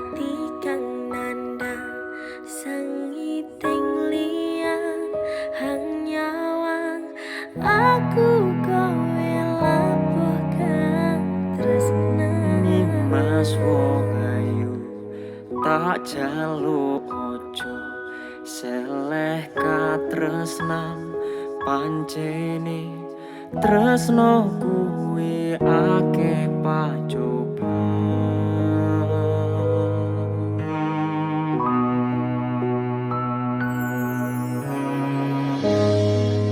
ati kang nandang sangiting liyan hang nyawang aku kowe labuh kang tresnan Mas wong ayu tak jaluk ojo seleh katresnan pancene tresno kuwi akeh pacoba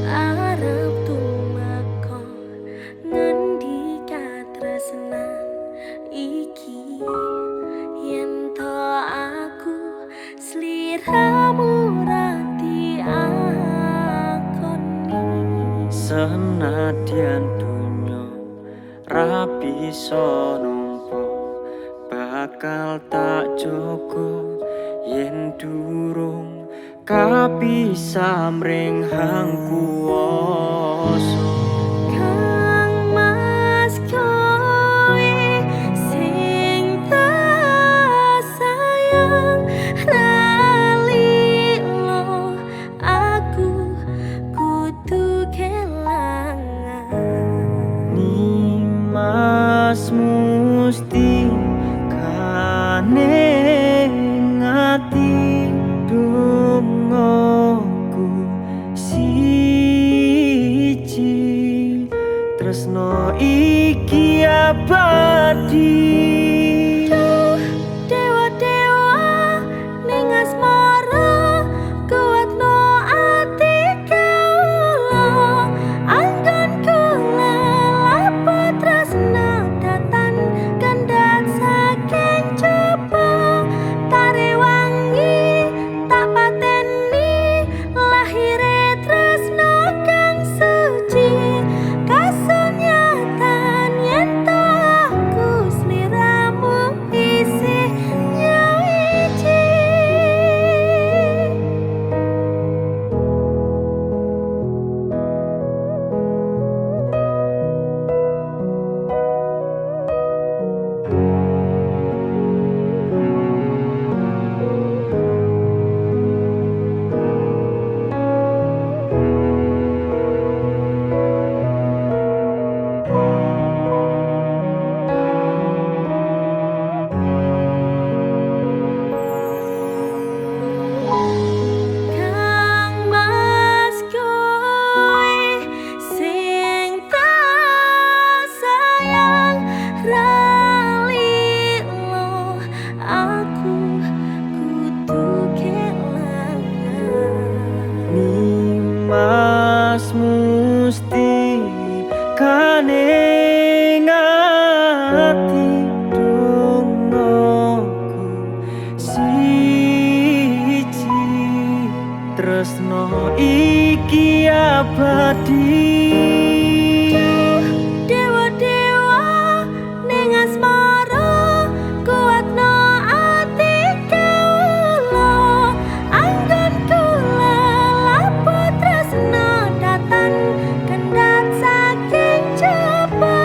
arep tumeka ngendi katresnan iki yen to aku sliramu rati akoni senadyan dunyo ra bisa nampa bakal tak jogo yen durung kapisah mring hang kuwasa Kang Mas kowe sing tak sayang ralilo aku kudu kelangan Nimas musti kaneng ati dongaku siji tresno iki abadi dewa-dewa ning asmara kuatno ati kawula anggon kula lapo tresna datan kendhat saking coba tare wangi tak pateni lahire tresno kang suci kasunyatan yen to aku sliramu isih nyawiji Kang Mas kowe sing tak sayang ralilo aku kudu kelangan Nimas musti kaneng ati dongaku siji tresno iki abadi dewa-dewa ning asmara kuatno ati kawula anggon kula lapo tresna datan kendhat saking coba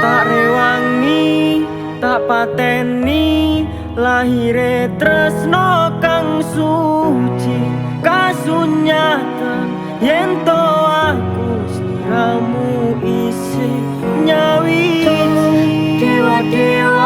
tak rewangi tak pateni lahire tresno kang suci kasunyatan yen to aku sliramu isih nyawiji dewa-dewa